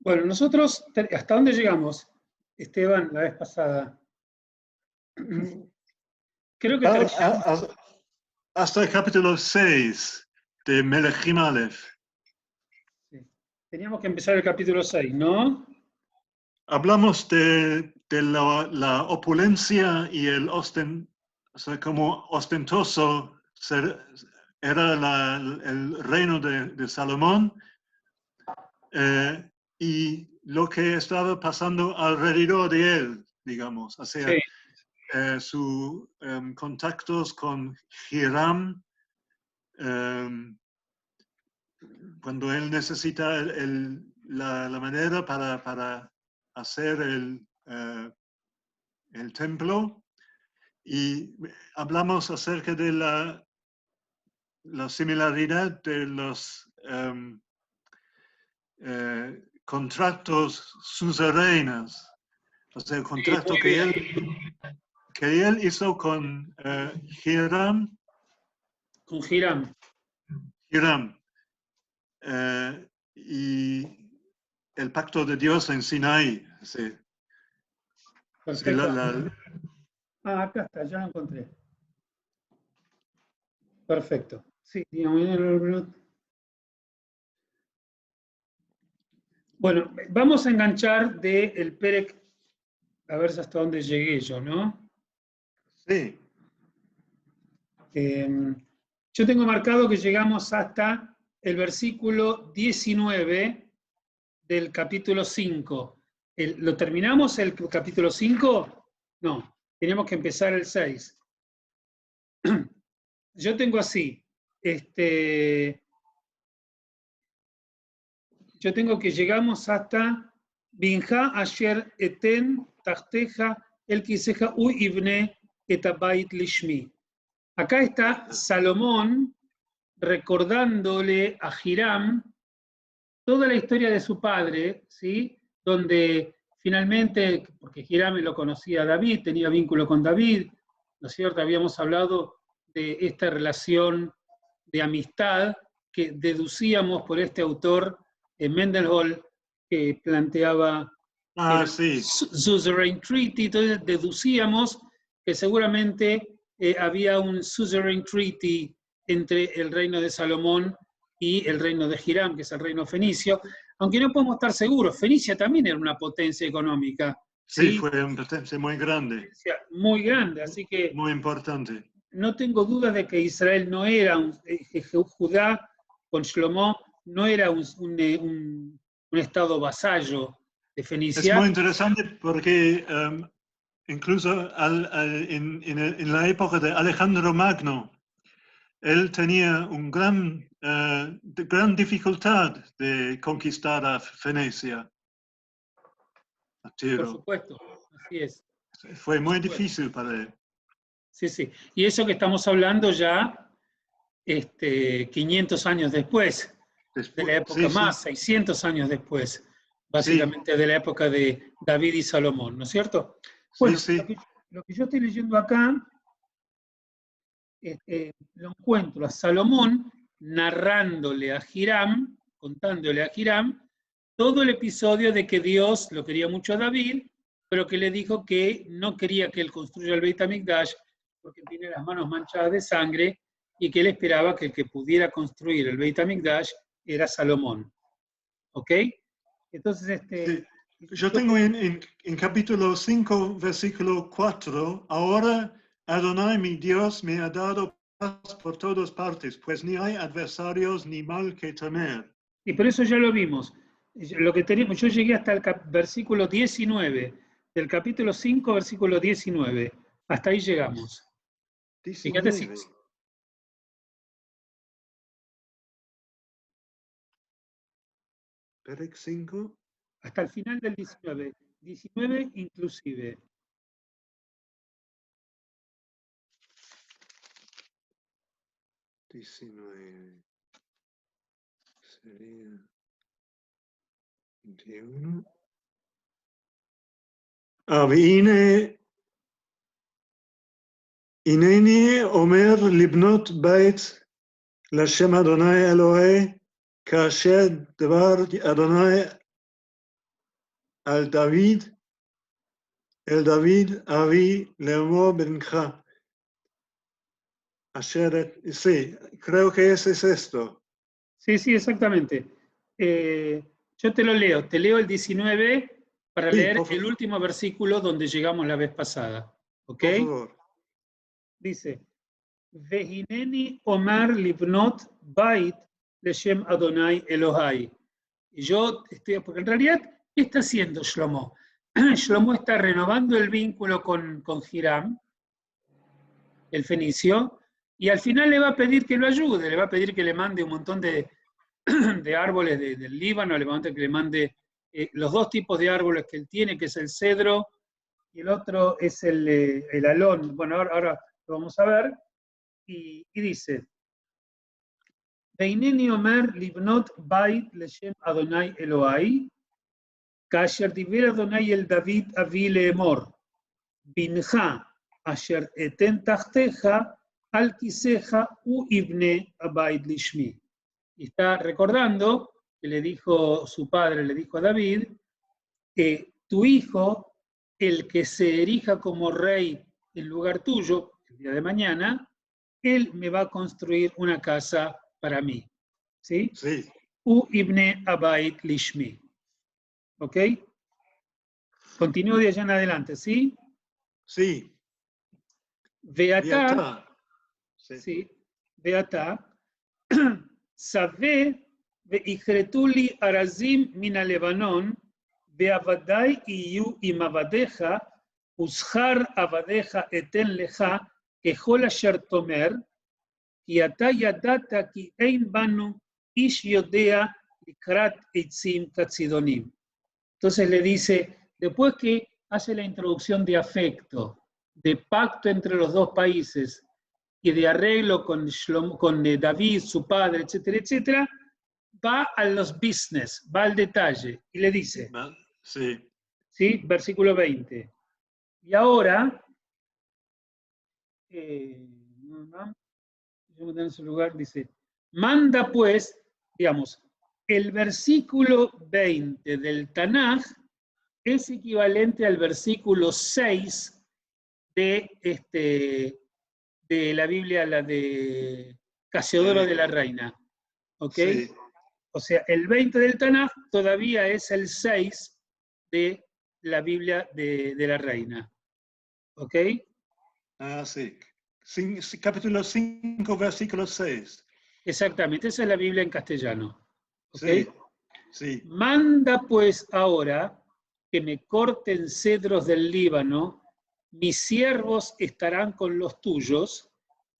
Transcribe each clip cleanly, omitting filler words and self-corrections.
Bueno, nosotros, ¿hasta dónde llegamos, Esteban, la vez pasada? Creo que Hasta el capítulo 6 de Melechim Aleph. sí. Teníamos que empezar el capítulo 6, ¿no? Hablamos de la opulencia y el como ostentoso era el reino de Salomón y lo que estaba pasando alrededor de él, digamos, o sea, Sí. sus contactos con Hiram, cuando él necesita la manera para hacer el templo, y hablamos acerca de la similaridad de los contratos suzeranos, o sea, el contrato que él hizo con Hiram. Con Hiram. Y el pacto de Dios en Sinaí. Sí. Perfecto. Sí, acá está, ya lo encontré. Perfecto. Sí, digamos. Bueno, vamos a enganchar del Perec, a ver hasta dónde llegué yo, ¿no? Sí. Yo tengo marcado que llegamos hasta el versículo 19 del capítulo 5. ¿Lo terminamos el capítulo 5? No, tenemos que empezar el 6. Yo tengo así, yo tengo que llegamos hasta Binja Asher Eten Tachteja El Kiseja U Ibne Etabait Lishmi. Acá está Salomón recordándole a Hiram toda la historia de su padre, ¿sí? Donde finalmente, porque Hiram lo conocía a David, tenía vínculo con David, ¿no es cierto? Habíamos hablado de esta relación de amistad que deducíamos por este autor, Mendenhall, que planteaba el Suzerain Treaty, entonces deducíamos que seguramente había un Suzerain Treaty entre el reino de Salomón y el reino de Hiram, que es el reino fenicio, aunque no podemos estar seguros, Fenicia también era una potencia económica. Sí, fue una potencia muy grande. Muy grande, así que... Muy importante. No tengo dudas de que Israel no era, Judá con Shlomo no era un estado vasallo de Fenicia. Es muy interesante porque incluso en la época de Alejandro Magno, él tenía una gran dificultad de conquistar a Venecia. Por supuesto, así es. Fue muy difícil para él. Sí, sí. Y eso que estamos hablando ya 500 años después, de la época más, 600 años después, básicamente de la época de David y Salomón, ¿no es cierto? Bueno, lo que yo estoy leyendo acá, lo encuentro a Salomón narrándole a Hiram, contándole a Hiram, todo el episodio de que Dios lo quería mucho a David, pero que le dijo que no quería que él construya el Beit HaMikdash porque tiene las manos manchadas de sangre y que él esperaba que el que pudiera construir el Beit HaMikdash era Salomón. ¿Ok? Entonces, sí. Yo tengo en capítulo 5, versículo 4, ahora Adonai mi Dios me ha dado paz por todas partes, pues ni hay adversarios ni mal que temer. Y por eso ya lo vimos. Lo que tenemos, yo llegué hasta el versículo 19, del capítulo 5, versículo 19. Hasta ahí llegamos. 19. Fíjate si... Perec 5. Hasta el final del 19. 19 inclusive. Sería 21. Ineni Omer Libnot Bait Lashem Adonai Elohei Kasher Devar Adonai al David, el David Avi Leomor Benja. Sí, creo que ese es esto. Sí, sí, exactamente. Yo te leo el 19 para Sí, leer por el favor. último versículo donde llegamos la vez pasada. ¿Ok? Por favor. Dice, Vehineni Omar Livnot Bait Leshem Adonai Elohai. Y yo estoy, porque en realidad, ¿qué está haciendo Shlomo? Shlomo está renovando el vínculo con Hiram, el fenicio, y al final le va a pedir que lo ayude, le va a pedir que le mande un montón de árboles del Líbano, le va a pedir que le mande los dos tipos de árboles que él tiene, que es el cedro y el otro es el alón. Bueno, ahora lo vamos a ver. Y dice, Veineni Omer Livnot Bait Leshem Adonai Elohai, Kasher Diver Adonai el David Avi Leemor, Binja Asher Eten Tachteja, Al Kiseja U Ibne Abait Lishmi. Y está recordando que le dijo su padre, le dijo a David, tu hijo, el que se erija como rey en lugar tuyo, el día de mañana, él me va a construir una casa para mí. ¿Sí? Sí. U ibne abait lishmi. ¿Ok? Continúo de allá en adelante, ¿sí? Sí. Beatá, Sí. sí, Beatá, Savé ve'ichretuli arazim min Lebanon, be'avadai iyu im avadeja, ushar avadeja eten leja, kehol asher tomer, כי אתה ידעת כי אין בנו איש יודע לקראת עצים כצידונים. Entonces le dice, después que hace la introducción de afecto, de pacto entre los dos países y de arreglo con David, su padre, etcétera, etcétera, va a los business, va al detalle y le dice, sí, ¿sí? Versículo 20. Y ahora, en su lugar, dice, manda pues, digamos, el versículo 20 del Tanaj es equivalente al versículo 6 de la Biblia, la de Casiodoro de la Reina. ¿Ok? Sí. O sea, el 20 del Tanaj todavía es el 6 de la Biblia de la Reina. ¿Ok? Ah, sí. Capítulo 5, versículo 6. Exactamente, esa es la Biblia en castellano. ¿Ok? Sí, sí. Manda pues ahora que me corten cedros del Líbano, mis siervos estarán con los tuyos,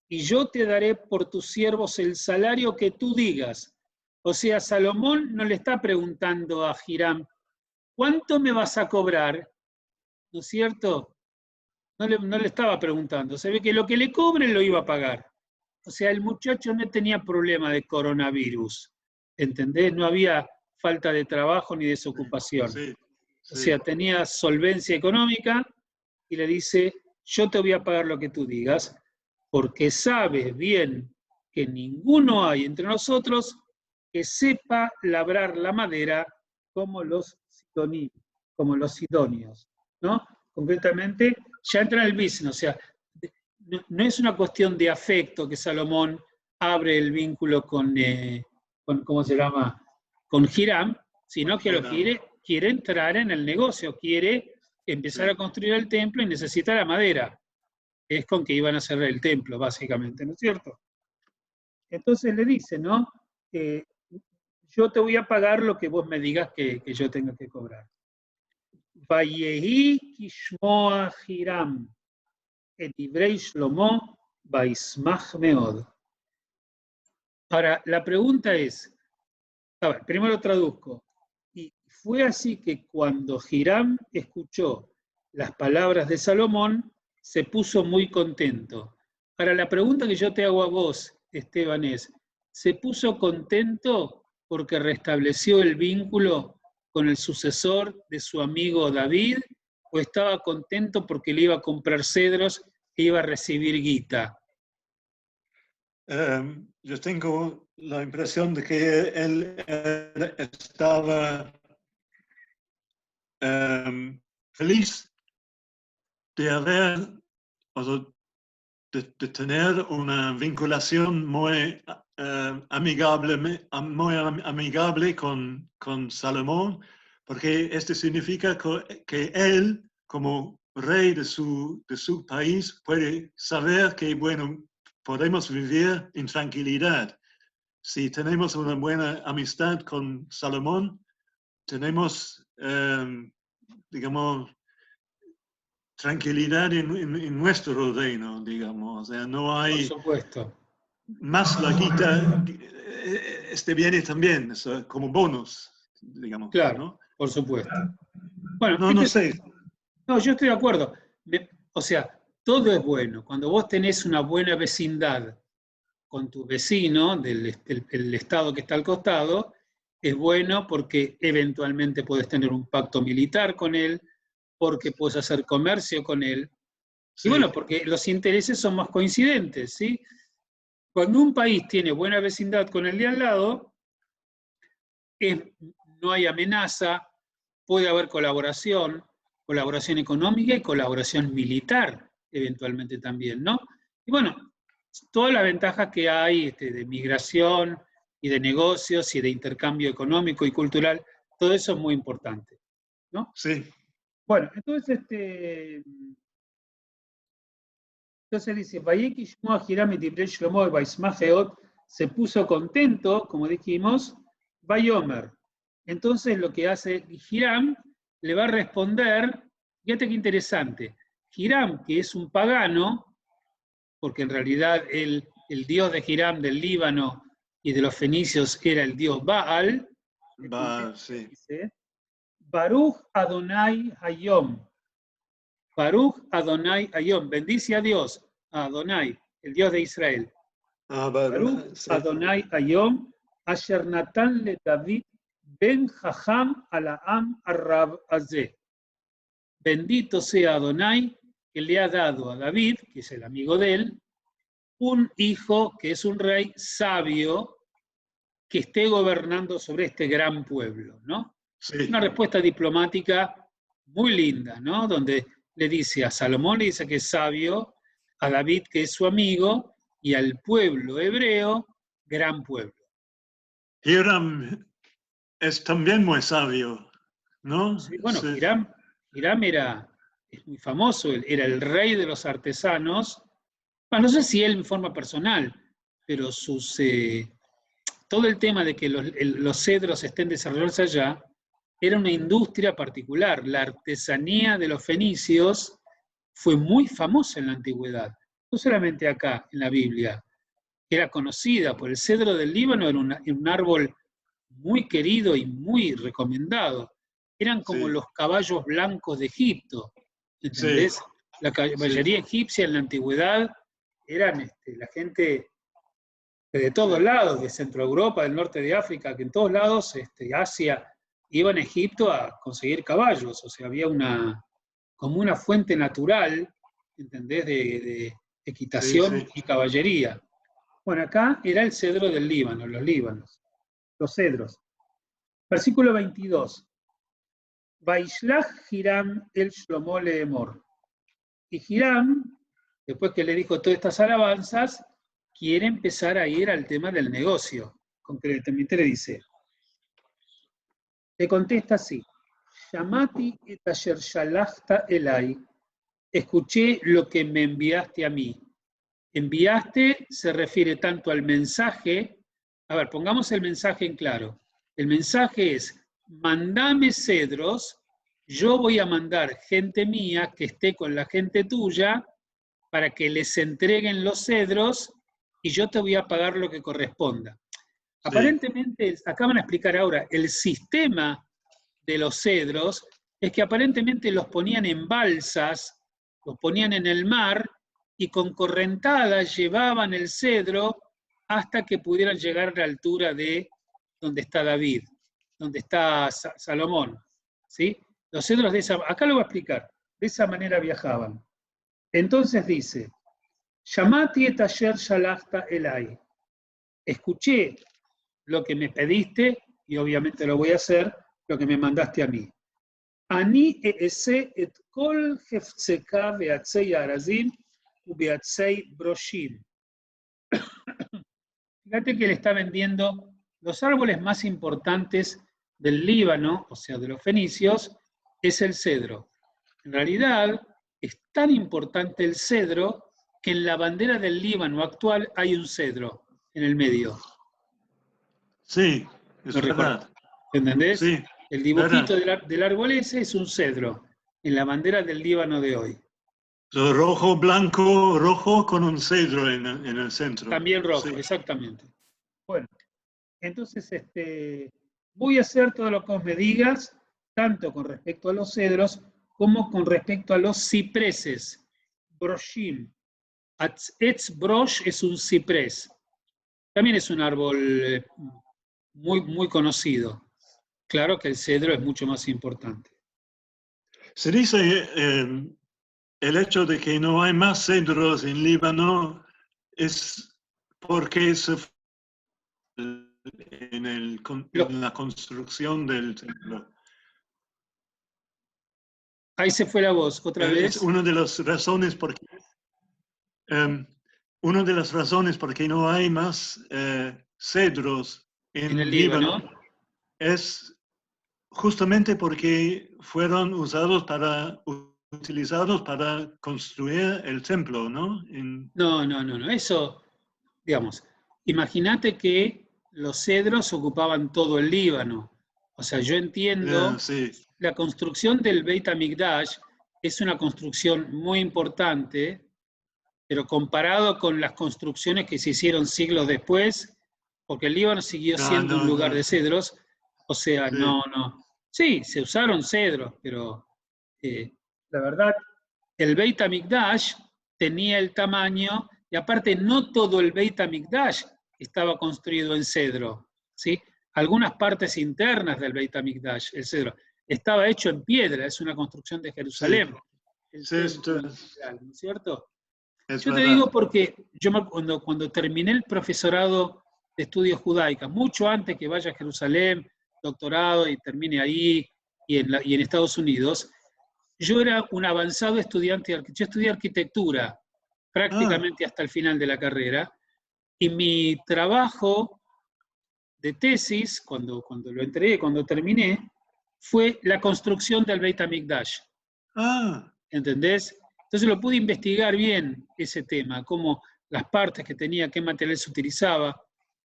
y yo te daré por tus siervos el salario que tú digas. O sea, Salomón no le está preguntando a Hiram, ¿cuánto me vas a cobrar? ¿No es cierto? No le estaba preguntando. Se ve que lo que le cobre lo iba a pagar. O sea, el muchacho no tenía problema de coronavirus. ¿Entendés? No había falta de trabajo ni desocupación. Sí, O sea, tenía solvencia económica y le dice, yo te voy a pagar lo que tú digas, porque sabes bien que ninguno hay entre nosotros que sepa labrar la madera como los sidonios, ¿no? Concretamente, ya entra en el business, o sea, no es una cuestión de afecto que Salomón abre el vínculo con ¿cómo se llama? Con Hiram, sino que lo quiere entrar en el negocio, quiere empezar a construir el templo y necesita la madera. Es con que iban a hacer el templo, básicamente, ¿no es cierto? Entonces le dice, ¿no? Yo te voy a pagar lo que vos me digas que yo tenga que cobrar. Vayehi kishmoa Hiram, et divrei Shlomo, vaismach meod. Ahora, la pregunta es, a ver, primero traduzco. Y fue así que cuando Hiram escuchó las palabras de Salomón, se puso muy contento. Ahora, la pregunta que yo te hago a vos, Esteban, es, ¿se puso contento porque restableció el vínculo con el sucesor de su amigo David? ¿O estaba contento porque le iba a comprar cedros e iba a recibir guita? Yo tengo la impresión de que él estaba feliz de haber, o sea, de tener una vinculación muy amigable con Salomón, porque esto significa que él, como rey de su país, puede saber que, bueno, podemos vivir en tranquilidad. Si tenemos una buena amistad con Salomón, tenemos, digamos, tranquilidad en nuestro reino, digamos. O sea, no Por hay supuesto. más la guita, viene también, eso, como bonus, digamos, Claro, ¿no? por supuesto. Bueno, No, no sé. no, yo estoy de acuerdo. O sea, todo es bueno. Cuando vos tenés una buena vecindad con tu vecino el estado que está al costado, es bueno porque eventualmente puedes tener un pacto militar con él, porque puedes hacer comercio con él, y Sí, bueno, porque los intereses son más coincidentes, ¿sí? Cuando un país tiene buena vecindad con el de al lado, no hay amenaza, puede haber colaboración, colaboración económica y colaboración militar, eventualmente también, ¿no? Y bueno, todas las ventajas que hay de migración y de negocios y de intercambio económico y cultural, todo eso es muy importante, ¿no? sí. Bueno, entonces, dice, Vayeki Shmuel Hiram et Divrei Shlomo Vaismach Eod, se puso contento, como dijimos, Vayomer. Entonces lo que hace Hiram, le va a responder, fíjate qué interesante, Hiram, que es un pagano, porque en realidad el dios de Hiram del Líbano y de los fenicios era el dios Baal, Sí. dice, Baruch Adonai Hayom, Baruch Adonai Hayom, bendice a Dios, a Adonai, el Dios de Israel. Baruch Sí. Adonai Hayom, Asher Natan le David Ben Jajam Alaam Arrab Azeh. Bendito sea Adonai, que le ha dado a David, que es el amigo de él, un hijo que es un rey sabio que esté gobernando sobre este gran pueblo, ¿no? Sí. Una respuesta diplomática muy linda, ¿no? Donde le dice a Salomón, le dice que es sabio, a David que es su amigo, y al pueblo hebreo, gran pueblo. Hiram es también muy sabio, ¿no? Sí, bueno, Sí. Hiram es muy famoso, era el rey de los artesanos. Bueno, no sé si él en forma personal, pero todo el tema de que los cedros estén desarrollados allá era una industria particular. La artesanía de los fenicios fue muy famosa en la antigüedad, no solamente acá en la Biblia. Era conocida por el cedro del Líbano, era un árbol muy querido y muy recomendado. Eran como Sí. los caballos blancos de Egipto, Sí. ¿entendés? La caballería egipcia en la antigüedad eran la gente de todos lados, de Centro Europa, del norte de África, que en todos lados, Asia, iban a Egipto a conseguir caballos, o sea, había como una fuente natural, ¿entendés?, de Sí, equitación sí. y caballería. Bueno, acá era el cedro del Líbano, los cedros. Versículo 22. Vaishlach Hiram el Shlomo leemor. Y Hiram, después que le dijo todas estas alabanzas, quiere empezar a ir al tema del negocio. Concretamente le dice, le contesta así, Shamati et asher shalachta elai, escuché lo que me enviaste a mí. Enviaste se refiere tanto al mensaje, a ver, pongamos el mensaje en claro. El mensaje es, mandame cedros, yo voy a mandar gente mía que esté con la gente tuya para que les entreguen los cedros y yo te voy a pagar lo que corresponda. Sí. Aparentemente, acá van a explicar ahora, el sistema de los cedros es que aparentemente los ponían en balsas, los ponían en el mar y con correntadas llevaban el cedro hasta que pudieran llegar a la altura de donde está David, donde está Salomón. ¿Sí? Los cedros acá lo voy a explicar, de esa manera viajaban. Entonces dice, Shamati et asher shalachta elai. Escuché lo que me pediste y obviamente lo voy a hacer, lo que me mandaste a mí. Ani eese et kol heftzeka beatzei arazim ubeatzei broshim. Fíjate que le está vendiendo los árboles más importantes del Líbano, o sea, de los fenicios, es el cedro. En realidad, es tan importante el cedro que en la bandera del Líbano actual hay un cedro en el medio. Sí, es ¿Lo recuerdas? verdad. ¿Entendés? Sí, El dibujito verdad. del árbol ese es un cedro en la bandera del Líbano de hoy. So, rojo, blanco, rojo con un cedro en el centro. También rojo, Sí. exactamente. Bueno, entonces voy a hacer todo lo que vos me digas, tanto con respecto a los cedros como con respecto a los cipreses. Broshim. Etz brosh es un ciprés. También es un árbol muy conocido. Claro que el cedro es mucho más importante. Se dice el hecho de que no hay más cedros en Líbano es porque se fue en la construcción del templo. Ahí se fue la voz, otra Es vez. una de las razones por qué no hay más cedros En el en Líbano. Líbano es justamente porque fueron utilizados para construir el templo, ¿no? No. Eso, digamos, imagínate que los cedros ocupaban todo el Líbano. O sea, yo entiendo, Sí. la construcción del Beit HaMikdash es una construcción muy importante, pero comparado con las construcciones que se hicieron siglos después, porque el Líbano siguió siendo un lugar No. de cedros, o sea, Sí. no. Sí, se usaron cedros, pero la verdad, el Beit HaMikdash tenía el tamaño, y aparte no todo el Beit HaMikdash estaba construido en cedro, ¿sí? Algunas partes internas del Beit HaMikdash, el cedro, estaba hecho en piedra, es una construcción de Jerusalén, el Sí, templo en general, ¿no es cierto? es Yo te digo verdad. porque yo cuando terminé el profesorado de estudios judaicas, mucho antes que vaya a Jerusalén, doctorado y termine ahí y en Estados Unidos, yo era un avanzado estudiante, yo estudié arquitectura Ah, prácticamente hasta el final de la carrera, y mi trabajo de tesis, cuando lo entregué, cuando terminé, fue la construcción del Beit HaMikdash. ah, ¿Entendés? Entonces lo pude investigar bien ese tema, cómo las partes que tenía, qué material se utilizaba,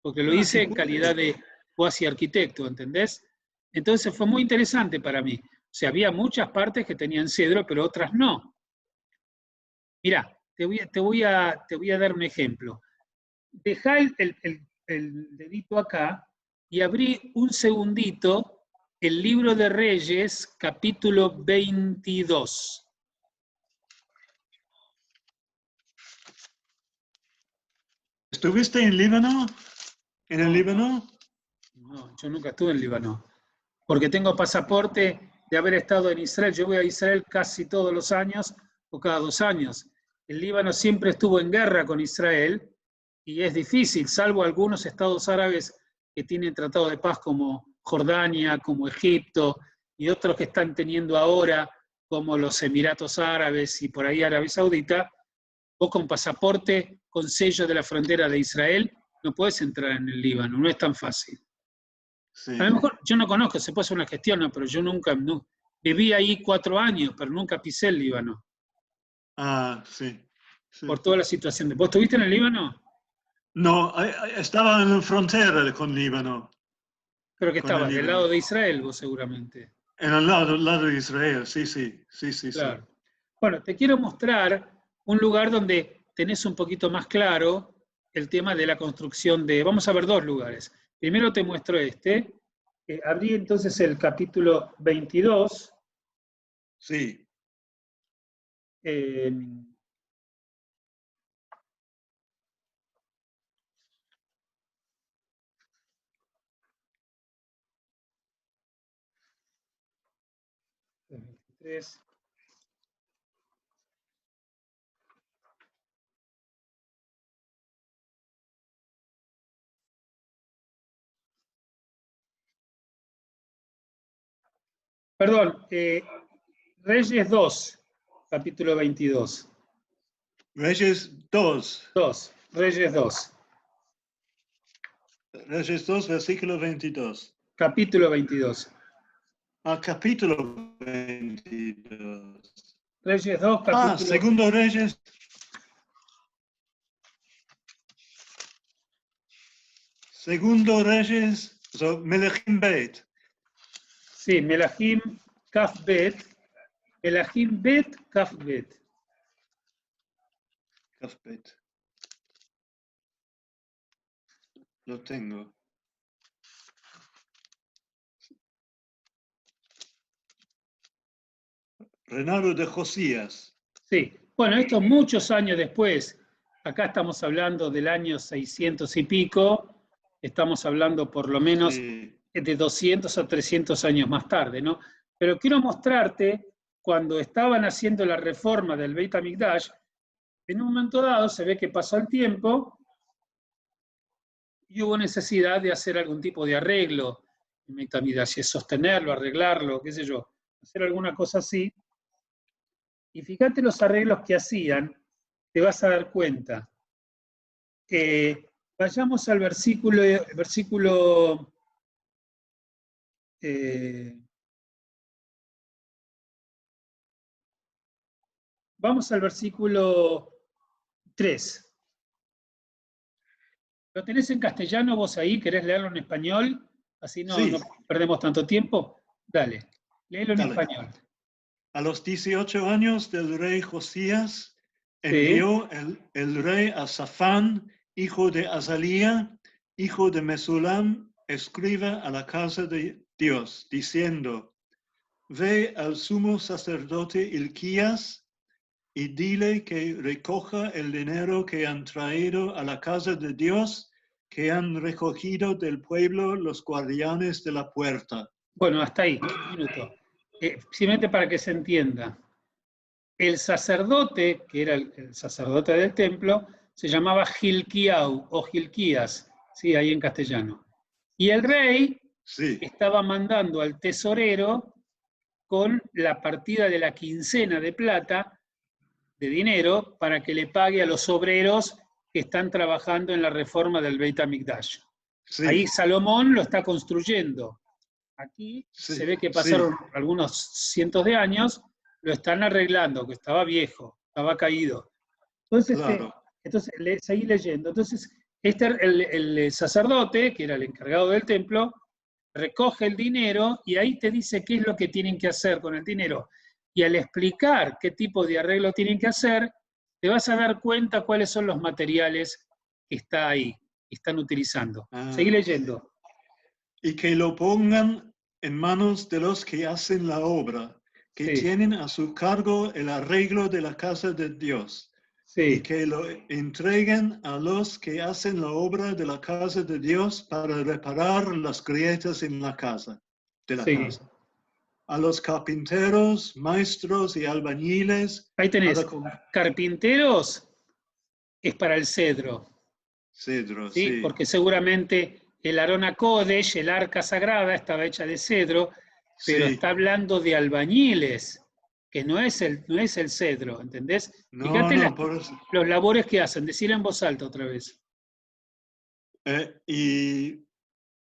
porque lo qué hice en calidad bueno. de cuasi arquitecto, ¿entendés? Entonces fue muy interesante para mí. O sea, había muchas partes que tenían cedro, pero otras no. Mirá, te voy a dar un ejemplo. Dejá el dedito acá y abrí un segundito el libro de Reyes, capítulo 22. ¿Estuviste en Líbano? ¿En el No, Líbano? no, yo nunca estuve en Líbano, porque tengo pasaporte de haber estado en Israel. Yo voy a Israel casi todos los años o cada 2 años. El Líbano siempre estuvo en guerra con Israel y es difícil, salvo algunos estados árabes que tienen tratado de paz como Jordania, como Egipto y otros que están teniendo ahora como los Emiratos Árabes y por ahí Arabia Saudita. Vos con pasaporte, con sello de la frontera de Israel, no podés entrar en el Líbano, no es tan fácil. A lo Sí. mejor yo no conozco, se puede hacer una gestión, ¿no? Pero yo nunca, no, viví ahí 4 años, pero nunca pisé el Líbano, Ah, sí. por Sí. toda la situación. ¿Vos estuviste en el Líbano? No, estaba en la frontera con Líbano, Pero que con el estabas del Líbano. lado de Israel, vos seguramente. En el lado de Israel, sí. Claro. Bueno, te quiero mostrar un lugar donde tenés un poquito más claro el tema de la construcción de... Vamos a ver dos lugares. Primero te muestro este. Abrí entonces el capítulo 22. Sí. Eh, 23. Perdón, Reyes 2, capítulo 22. Reyes 2. 2, Reyes 2, Reyes 2, versículo 22. capítulo 22. Capítulo 22. Reyes 2, capítulo... Segundo Reyes. Segundo Reyes, Melachim Bet. Sí, Melachim Kaf Bet. Melachim Bet Kaf Bet. Kaf Bet. Lo tengo. Reinado de Josías. Sí, bueno, esto muchos años después. Acá estamos hablando del año 600 y pico. Estamos hablando por lo menos de 200 a 300 años más tarde, ¿no? Pero quiero mostrarte, cuando estaban haciendo la reforma del Beit HaMikdash, en un momento dado se ve que pasó el tiempo y hubo necesidad de hacer algún tipo de arreglo en Beit HaMikdash, sostenerlo, arreglarlo, qué sé yo, hacer alguna cosa así. Y fíjate los arreglos que hacían, te vas a dar cuenta. Vayamos al versículo vamos al versículo 3. ¿Lo tenés en castellano vos ahí? ¿Querés leerlo en español? Así no, Sí. no perdemos tanto tiempo. Dale, léelo en español. A los 18 años del rey Josías, Sí. envió el rey a Safán, hijo de Azalía, hijo de Mesulam, escriba a la casa de Dios, diciendo: Ve al sumo sacerdote Hilquías y dile que recoja el dinero que han traído a la casa de Dios, que han recogido del pueblo los guardianes de la puerta. Bueno, hasta ahí, un minuto. Simplemente para que se entienda. El sacerdote, que era el sacerdote del templo, se llamaba Hilkiau o Hilquías, sí, ahí en castellano. Y el rey estaba mandando al tesorero con la partida de la quincena de plata, de dinero, para que le pague a los obreros que están trabajando en la reforma del Beit HaMikdash. Sí. Ahí Salomón lo está construyendo. Aquí se ve que pasaron algunos cientos de años, lo están arreglando, que estaba viejo, estaba caído. Entonces, claro. Seguí leyendo. Entonces, el sacerdote, que era el encargado del templo, recoge el dinero y ahí te dice qué es lo que tienen que hacer con el dinero. Y al explicar qué tipo de arreglo tienen que hacer, te vas a dar cuenta cuáles son los materiales que están utilizando. Seguí leyendo. Y que lo pongan en manos de los que hacen la obra, que tienen a su cargo el arreglo de la casa de Dios. Y que lo entreguen a los que hacen la obra de la casa de Dios para reparar las grietas en la casa, de la casa. A los carpinteros, maestros y albañiles. Ahí tenés, carpinteros es para el cedro. Cedro, ¿sí? Porque seguramente el Arona Kodesh, el arca sagrada, estaba hecha de cedro, pero está hablando de albañiles, que no es el cedro, ¿entendés? Fíjate los labores que hacen, decirlo en voz alta otra vez.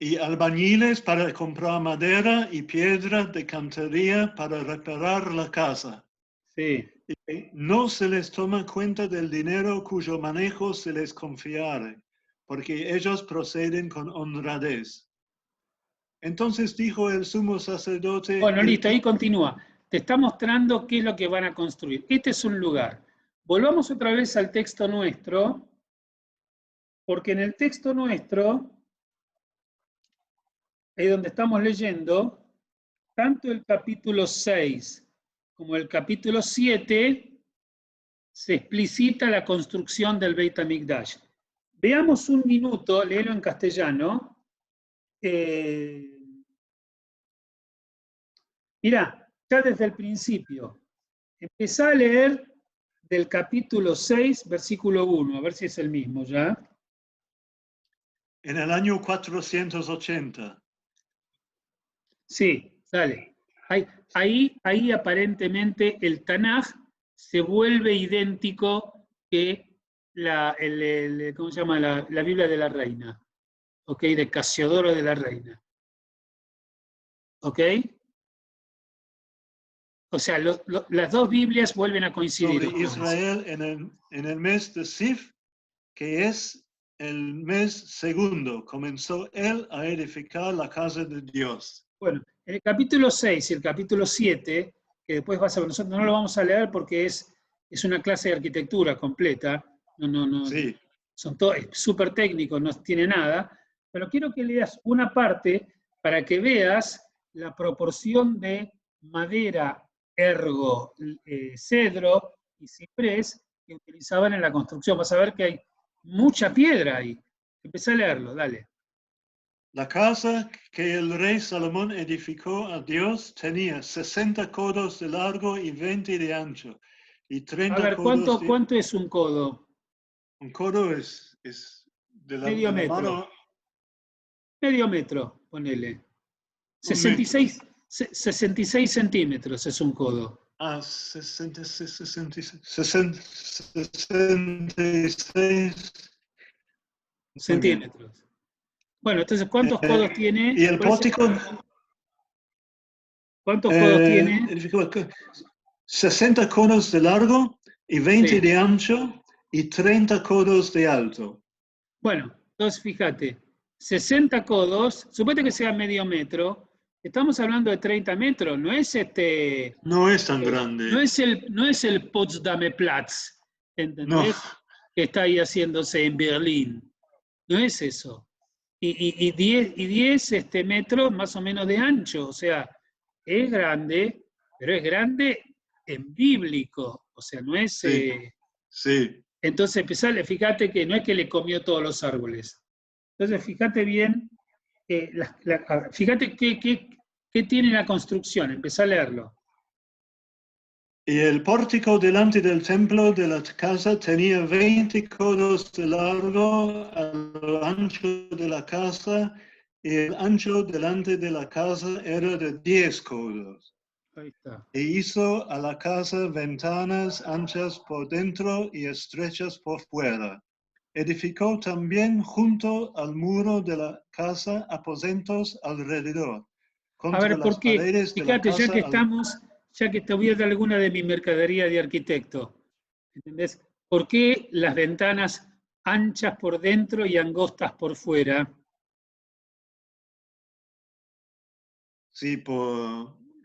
Y albañiles para comprar madera y piedra de cantería para reparar la casa. Sí. Y no se les toma cuenta del dinero cuyo manejo se les confiare, porque ellos proceden con honradez. Entonces dijo el sumo sacerdote... Bueno, listo, ahí continúa. Te está mostrando qué es lo que van a construir. Este es un lugar. Volvamos otra vez al texto nuestro, porque en el texto nuestro, ahí donde estamos leyendo, tanto el capítulo 6 como el capítulo 7 se explicita la construcción del Beit HaMikdash. Veamos un minuto, léelo en castellano. Mirá, ya desde el principio, empezá a leer del capítulo 6, versículo 1, a ver si es el mismo ya. En el año 480. Sí, dale. Ahí aparentemente el Tanaj se vuelve idéntico que ¿cómo se llama? La Biblia de la Reina, ¿ok? De Casiodoro de la Reina, ¿ok? O sea, las dos Biblias vuelven a coincidir. Sobre Israel en el mes de Sif, que es el mes segundo, comenzó él a edificar la casa de Dios. Bueno, en el capítulo 6 y el capítulo 7, que después nosotros no lo vamos a leer porque es una clase de arquitectura completa, no, Sí. son todos súper técnicos, no tiene nada, pero quiero que leas una parte para que veas la proporción de madera, ergo, cedro y ciprés que utilizaban en la construcción. Vas a ver que hay mucha piedra ahí. Empecé a leerlo, dale. La casa que el rey Salomón edificó a Dios tenía 60 codos de largo y 20 de ancho. Y 30 A ver, codos ¿cuánto es un codo? Un codo es de Medio la metro. mano. Medio metro, ponele. Un metro. 66 centímetros es un codo. 66 centímetros. Bueno, entonces, ¿cuántos codos tiene? Y el pórtico. ¿Cuántos codos tiene? 60 codos de largo y 20 Sí. de ancho y 30 codos de alto. Bueno, entonces fíjate, 60 codos, suponete que sea medio metro, estamos hablando de 30 metros, no es No es tan grande. No es el Potsdamer Platz, ¿entendés? No. Que está ahí haciéndose en Berlín. No es eso. Y 10 metros más o menos de ancho, o sea, es grande, pero es grande en bíblico, o sea, no es... Sí. Sí. Entonces, fíjate que no es que le comió todos los árboles. Entonces, fíjate bien, fíjate qué tiene la construcción, empezá a leerlo. Y el pórtico delante del templo de la casa tenía 20 codos de largo a lo ancho de la casa, y el ancho delante de la casa era de 10 codos. Ahí está. E hizo a la casa ventanas anchas por dentro y estrechas por fuera. Edificó también junto al muro de la casa aposentos alrededor. A ver, Contra las ¿por qué? paredes de la Fíjate, casa. ya que te voy a dar alguna de mi mercadería de arquitecto, ¿entendés? ¿Por qué las ventanas anchas por dentro y angostas por fuera? Sí,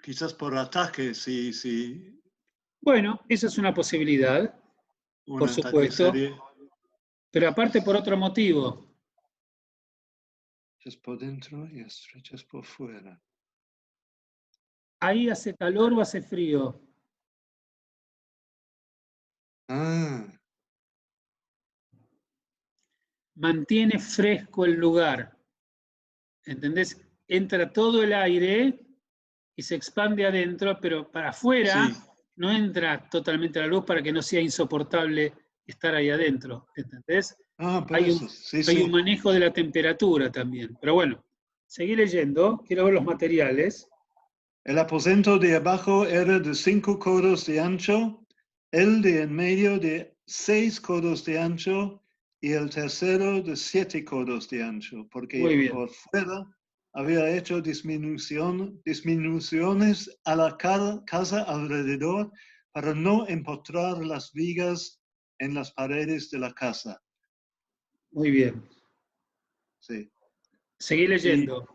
quizás por ataque, sí. Bueno, esa es una posibilidad, Un por ataque supuesto, serio. pero aparte por otro motivo. Anchas por dentro y estrechas por fuera. ¿Ahí hace calor o hace frío? Mantiene fresco el lugar, ¿entendés? Entra todo el aire y se expande adentro, pero para afuera Sí. no entra totalmente la luz para que no sea insoportable estar ahí adentro, ¿entendés? Hay un manejo de la temperatura también, pero bueno, seguí leyendo, quiero ver los materiales. El aposento de abajo era de 5 codos de ancho, el de en medio de 6 codos de ancho y el tercero de 7 codos de ancho, porque por fuera había hecho disminuciones a la casa alrededor para no empotrar las vigas en las paredes de la casa. Muy bien. Sí. Seguí leyendo.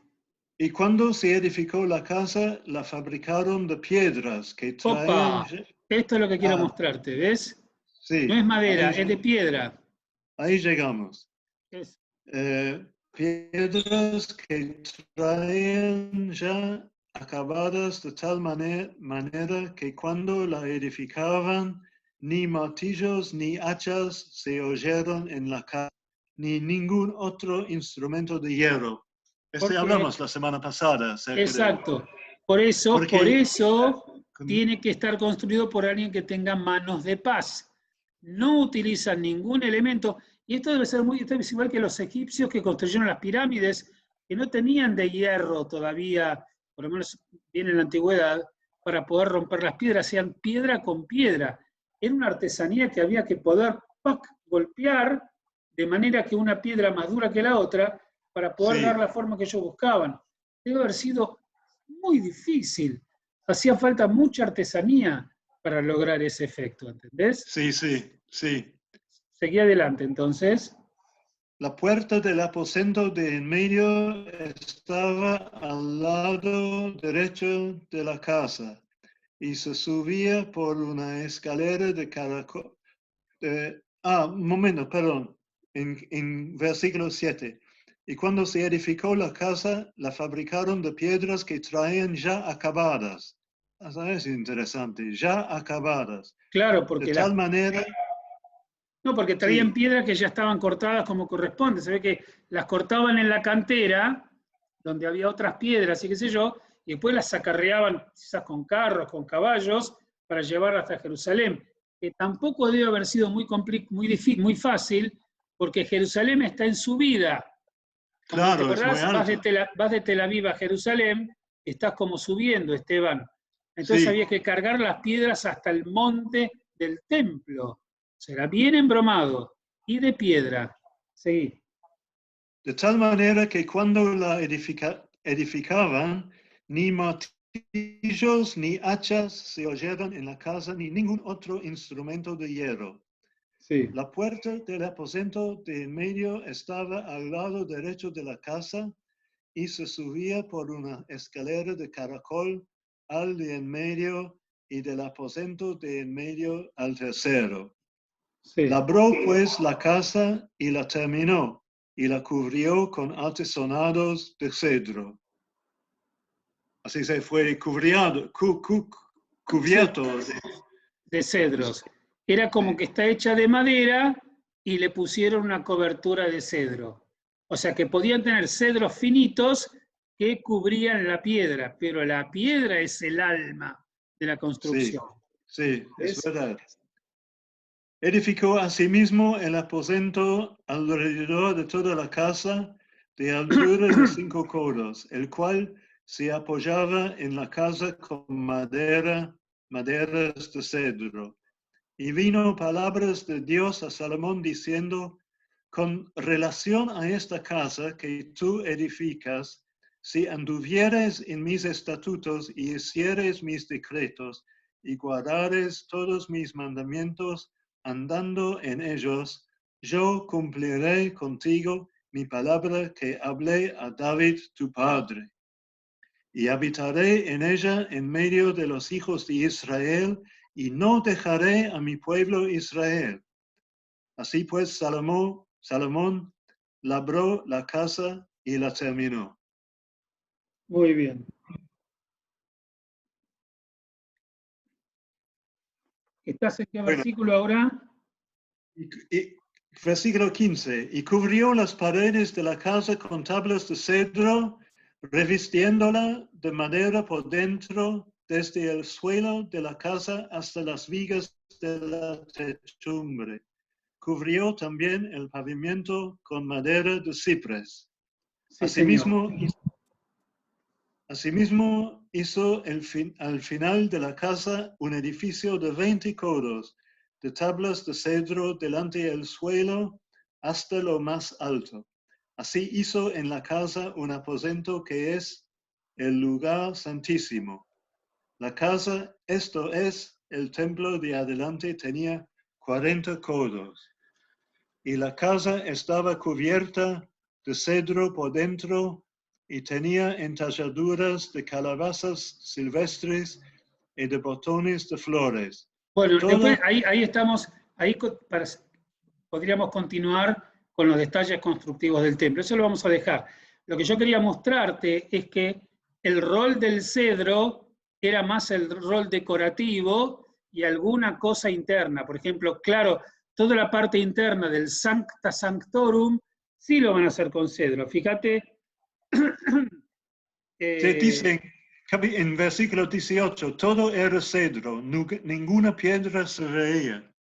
Y cuando se edificó la casa, la fabricaron de piedras que traían... ¡Opa! Esto es lo que quiero mostrarte, ¿ves? Sí. No es madera, es de piedra. Ahí llegamos. Piedras que traen ya acabadas de tal manera que cuando la edificaban, ni martillos ni hachas se oyeron en la casa, ni ningún otro instrumento de hierro. Hablamos la semana pasada. Exacto. Por eso tiene que estar construido por alguien que tenga manos de paz. No utilizan ningún elemento. Y esto debe ser esto es igual que los egipcios que construyeron las pirámides, que no tenían de hierro todavía, por lo menos viene en la antigüedad, para poder romper las piedras, sean piedra con piedra. Era una artesanía que había que poder golpear de manera que una piedra más dura que la otra, para poder dar la forma que ellos buscaban. Debe haber sido muy difícil. Hacía falta mucha artesanía para lograr ese efecto, ¿entendés? Sí, sí, sí. Seguí adelante, entonces. La puerta del aposento de en medio estaba al lado derecho de la casa y se subía por una escalera de caracol. Un momento, perdón, en versículo 7. Y cuando se edificó la casa, la fabricaron de piedras que traían ya acabadas. Es interesante, ya acabadas. Claro, De porque tal manera... no, porque traían Sí, piedras que ya estaban cortadas como corresponde. Se ve que las cortaban en la cantera, donde había otras piedras y qué sé yo, y después las acarreaban quizás con carros, con caballos, para llevarlas hasta Jerusalén. Que tampoco debe haber sido muy fácil, porque Jerusalén está en subida. Cuando te claro, es muy acordás, vas alto. de Tel Aviv a Jerusalén, estás como subiendo, Esteban. Entonces Sí, había que cargar las piedras hasta el monte del templo. Será bien embromado y de piedra. Seguí. de tal manera que cuando la edificaban, ni martillos ni hachas se oyeron en la casa, ni ningún otro instrumento de hierro. Sí. La puerta del aposento de en medio estaba al lado derecho de la casa y se subía por una escalera de caracol al de en medio y del aposento de en medio al tercero. Sí. Labró pues la casa y la terminó y la cubrió con artesonados de cedro. Así se fue cubierto. De cedros. Era como que está hecha de madera y le pusieron una cobertura de cedro. O sea que podían tener cedros finitos que cubrían la piedra, pero la piedra es el alma de la Sí, construcción. sí, es ¿Ves? verdad. Edificó asimismo el aposento alrededor de toda la casa de altura de 5 codos, el cual se apoyaba en la casa con maderas de cedro. Y vino palabras de Dios a Salomón diciendo, con relación a esta casa que tú edificas, si anduvieres en mis estatutos y hicieres mis decretos y guardares todos mis mandamientos, andando en ellos, yo cumpliré contigo mi palabra que hablé a David tu padre. Y habitaré en ella en medio de los hijos de Israel, y no dejaré a mi pueblo Israel. Así pues, Salomón labró la casa y la terminó. Muy bien. ¿Estás en qué Bueno, versículo ahora? versículo 15. Y cubrió las paredes de la casa con tablas de cedro, revistiéndola de madera por dentro, desde el suelo de la casa hasta las vigas de la techumbre. Cubrió también el pavimento con madera de ciprés. Sí, señor. Asimismo hizo al final de la casa un edificio de 20 codos, de tablas de cedro delante del suelo hasta lo más alto. Así hizo en la casa un aposento que es el lugar santísimo. La casa, esto es, el templo de adelante, tenía 40 codos. Y la casa estaba cubierta de cedro por dentro y tenía entalladuras de calabazas silvestres y de botones de flores. Bueno, Toda, después ahí estamos, podríamos continuar con los detalles constructivos del templo. Eso lo vamos a dejar. Lo que yo quería mostrarte es que el rol del cedro era más el rol decorativo y alguna cosa interna. Por ejemplo, claro, toda la parte interna del Sancta Sanctorum sí lo van a hacer con cedro. Fíjate. se dice en versículo 18, todo era cedro, ninguna piedra se veía.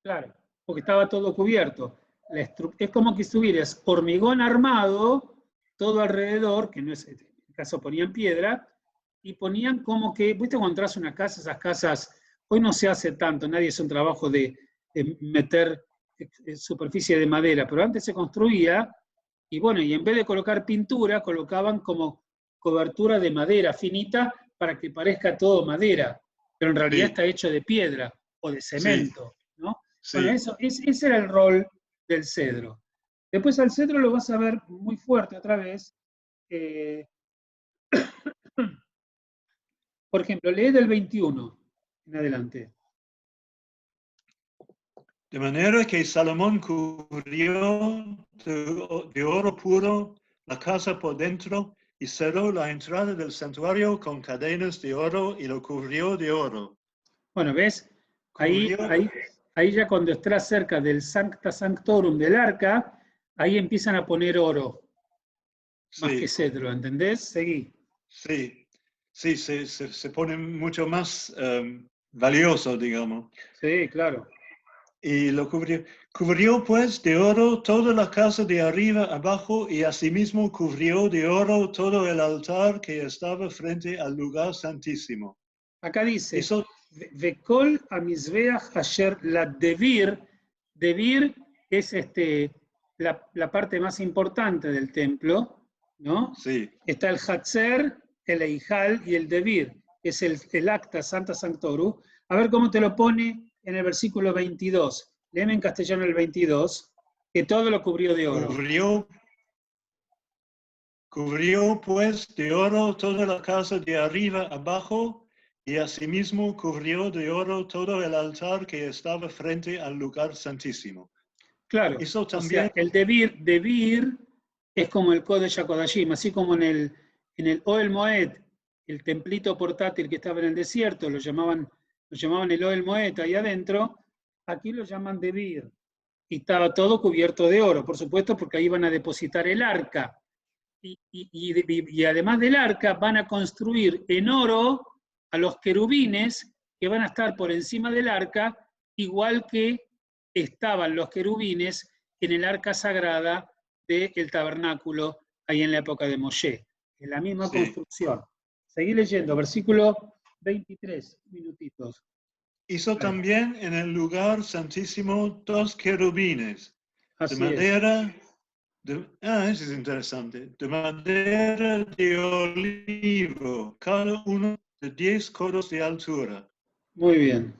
Claro, porque estaba todo cubierto. Es como que estuvieras hormigón armado todo alrededor, que no es este caso ponían piedra, y ponían como que, viste cuando entras a una casa, esas casas, hoy no se hace tanto, nadie hace un trabajo de meter superficie de madera, pero antes se construía, y bueno, y en vez de colocar pintura, colocaban como cobertura de madera finita para que parezca todo madera, pero en realidad Sí, está hecho de piedra o de sí, cemento, ¿no? Bueno, sí. ese era el rol del cedro. Después al cedro lo vas a ver muy fuerte otra vez. eh, por ejemplo, lee del 21 en adelante. De manera que Salomón cubrió de oro puro la casa por dentro y cerró la entrada del santuario con cadenas de oro y lo cubrió de oro. Bueno, ¿ves? Ahí, Cubrió, ahí, ahí ya cuando estás cerca del Sancta Sanctorum del arca, ahí empiezan a poner oro, más que sí, cedro, ¿entendés? Seguí. sí, sí, se pone mucho más valioso, digamos. Sí, claro. Y lo cubrió pues de oro toda la casa de arriba abajo y asimismo cubrió de oro todo el altar que estaba frente al lugar santísimo. Acá dice, Hizo, Vekol amizbeach asher la devir. Devir es la parte más importante del templo, ¿no? sí, Está el Hatzer, el Eijal y el Devir, es el acta Santa Sanctorum. A ver cómo te lo pone en el versículo 22. Léeme en castellano el 22, que todo lo cubrió de oro. cubrió pues de oro toda la casa de arriba abajo y asimismo cubrió de oro todo el altar que estaba frente al lugar santísimo. Claro, Hizo o también, sea, el Devir es como el Kodesh HaKodashim, así como en el Ohel Moed, el templito portátil que estaba en el desierto, lo llamaban el Ohel Moed ahí adentro, aquí lo llaman Devir. Y estaba todo cubierto de oro, por supuesto, porque ahí van a depositar el arca. Y además del arca, van a construir en oro a los querubines que van a estar por encima del arca, igual que estaban los querubines en el arca sagrada del tabernáculo ahí en la época de Moshe, en la misma sí, construcción. Seguí leyendo, versículo 23, minutitos. hizo Dale. también en el lugar santísimo 2 querubines de Así es. madera, eso es interesante, de madera de olivo, cada uno de 10 codos de altura. Muy bien.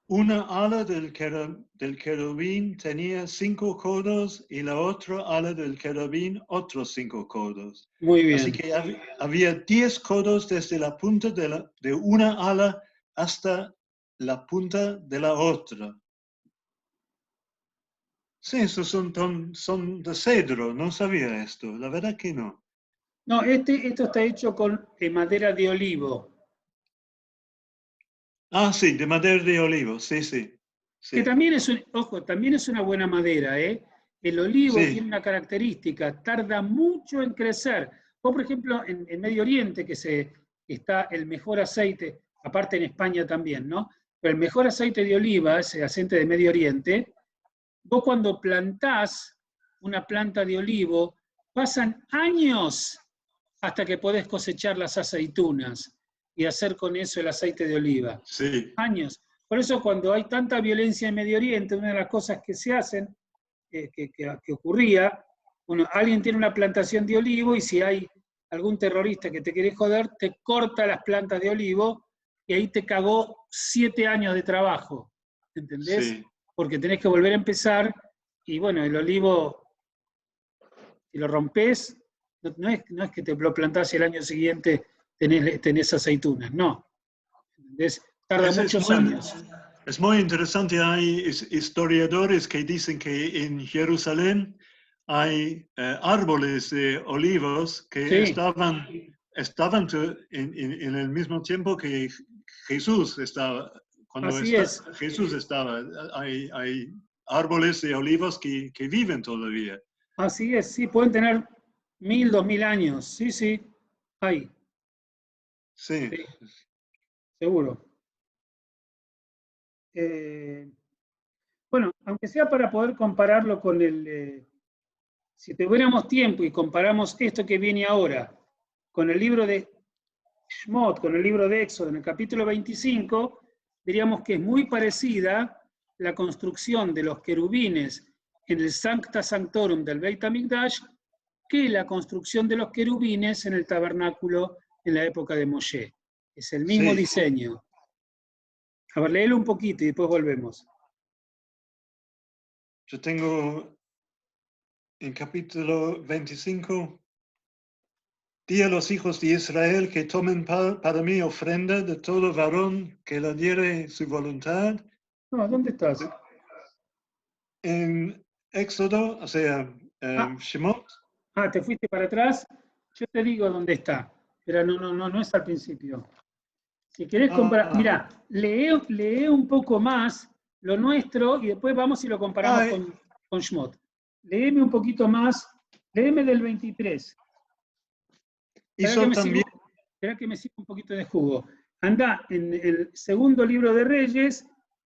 Una ala del querubín tenía 5 codos y la otra ala del querubín otros 5 codos. Muy Así bien. que había 10 codos desde la punta de una ala hasta la punta de la otra. Sí, esos son de cedro, no sabía esto, la verdad que no. No, esto está hecho con madera de olivo, Ah, sí, de madera de olivo, sí, sí, que sí, también ojo, también es una buena madera, ¿eh? El olivo tiene sí, una característica, tarda mucho en crecer. Vos, por ejemplo, en Medio Oriente, está el mejor aceite, aparte en España también, ¿no? Pero el mejor aceite de oliva, ese aceite de Medio Oriente, vos cuando plantás una planta de olivo, pasan años hasta que podés cosechar las aceitunas y hacer con eso el aceite de oliva. sí, Años. Por eso cuando hay tanta violencia en Medio Oriente, una de las cosas que se hacen, que ocurría, bueno, alguien tiene una plantación de olivo y si hay algún terrorista que te quiere joder, te corta las plantas de olivo y ahí te cagó 7 años de trabajo, ¿entendés? sí. Porque tenés que volver a empezar y bueno, el olivo, si lo rompes, no es que te lo plantás y el año siguiente tenés aceitunas, no. ¿Entendés? Tarda Es, es muchos muy, años. es muy interesante, hay historiadores que dicen que en Jerusalén hay árboles de olivos que Sí, estaban en el mismo tiempo que Jesús estaba. Cuando así es. Jesús estaba, hay árboles de olivos que viven todavía. Así es, sí, pueden tener 1000, 2000 años. Sí, sí, hay, Sí, sí, seguro. Eh, bueno, aunque sea para poder compararlo si tuviéramos tiempo y comparamos esto que viene ahora con el libro de Shmot, con el libro de Éxodo, en el capítulo 25, diríamos que es muy parecida la construcción de los querubines en el Sancta Sanctorum del Beit HaMikdash que la construcción de los querubines en el tabernáculo en la época de Moshe. Es el mismo diseño. A ver, léelo un poquito y después volvemos. Yo tengo en capítulo 25, di a los hijos de Israel que tomen para mí ofrenda de todo varón que la diere su voluntad. No, ¿dónde estás? En Éxodo, o sea, Shemot. Te fuiste para atrás. Yo te digo dónde está, pero no es al principio. Si querés comparar, mira, lee un poco más lo nuestro y después vamos y lo comparamos con Shmot. Léeme un poquito más, léeme del 23. Espera que me sirva un poquito de jugo. Anda en el segundo libro de Reyes,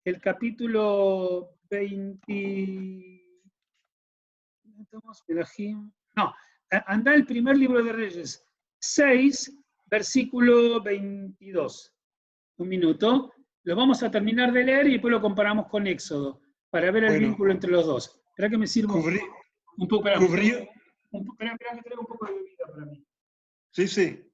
el capítulo 20. No, anda el primer libro de Reyes, 6, versículo 22. Un minuto. Lo vamos a terminar de leer y después lo comparamos con Éxodo, para ver el vínculo entre los dos. Espera que me sirva un poco. Espera que traiga un poco de bebida para mí. Sí, sí.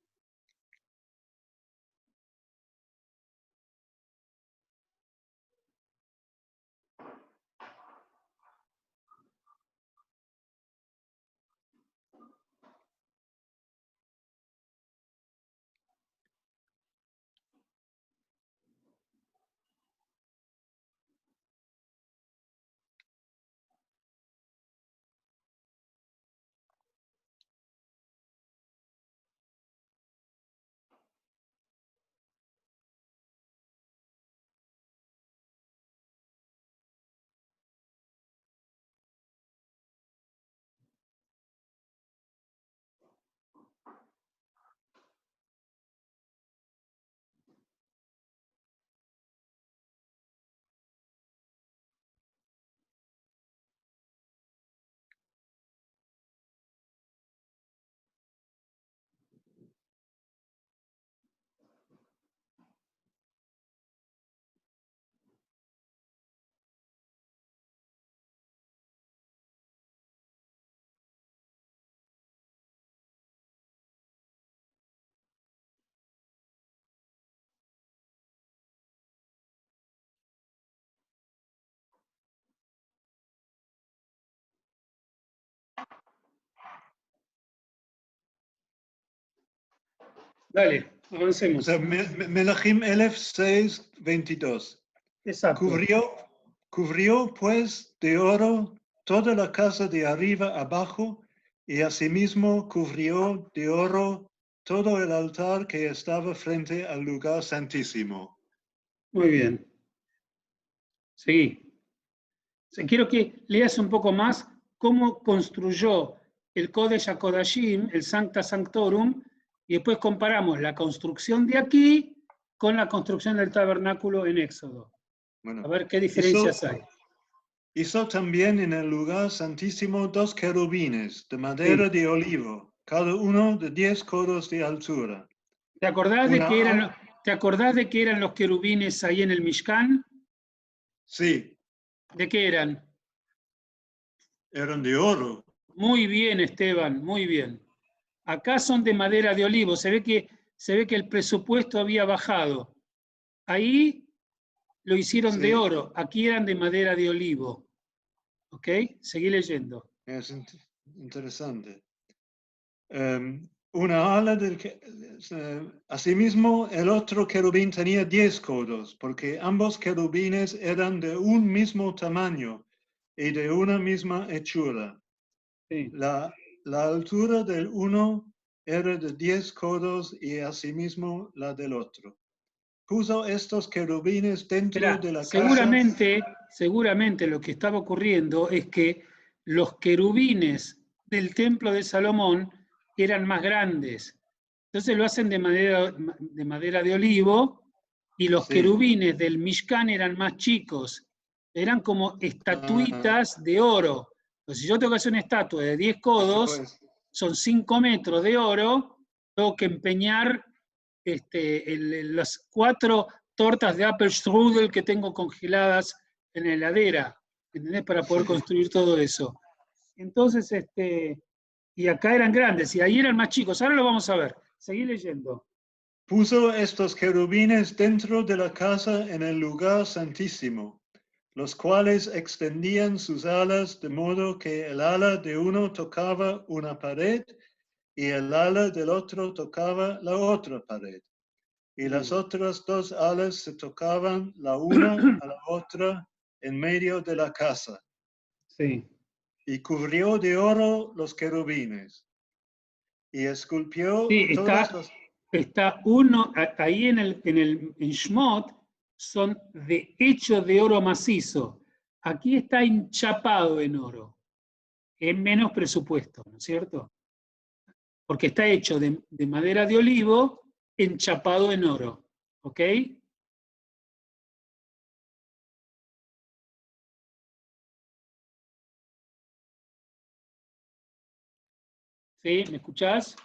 Dale, avancemos. O sea, Melachim 6, 22. Exacto. Cubrió pues de oro toda la casa de arriba abajo, y asimismo cubrió de oro todo el altar que estaba frente al lugar santísimo. Muy bien. Seguí. Quiero que leas un poco más cómo construyó el Kodesh HaKodashim, el Sancta Sanctorum, y después comparamos la construcción de aquí con la construcción del tabernáculo en Éxodo. Bueno, a ver qué diferencias hay. Hizo también en el lugar santísimo 2 querubines de madera de olivo, cada uno de 10 codos de altura. ¿Te acordás de que eran los querubines ahí en el Mishkan? Sí. ¿De qué eran? Eran de oro. Muy bien, Esteban, muy bien. Acá son de madera de olivo. Se ve que el presupuesto había bajado. Ahí lo hicieron de oro. Aquí eran de madera de olivo. ¿Ok? Seguí leyendo. Es interesante. Una ala asimismo, el otro querubín tenía 10 codos, porque ambos querubines eran de un mismo tamaño y de una misma hechura. Sí. La altura del uno era de 10 codos y asimismo la del otro. Puso estos querubines dentro de la casa. Seguramente lo que estaba ocurriendo es que los querubines del templo de Salomón eran más grandes. Entonces lo hacen de madera de olivo y los querubines del Mishkan eran más chicos. Eran como estatuitas de oro. Entonces, si yo tengo que hacer una estatua de 10 codos, son 5 metros de oro tengo que empeñar las 4 tortas de Apfelstrudel que tengo congeladas en la heladera, ¿entendés? Para poder construir todo eso. Entonces, y acá eran grandes, y ahí eran más chicos. Ahora lo vamos a ver. Seguí leyendo. Puso estos querubines dentro de la casa en el lugar santísimo, los cuales extendían sus alas de modo que el ala de uno tocaba una pared y el ala del otro tocaba la otra pared. Y las otras 2 alas se tocaban la una a la otra en medio de la casa. Sí. Y cubrió de oro los querubines. Y esculpió Sí, todas las... está uno, ahí en Shmot, son hecho de oro macizo. Aquí está enchapado en oro. Es menos presupuesto, ¿no es cierto? Porque está hecho de madera de olivo enchapado en oro. ¿Ok? ¿Sí? ¿Me escuchás?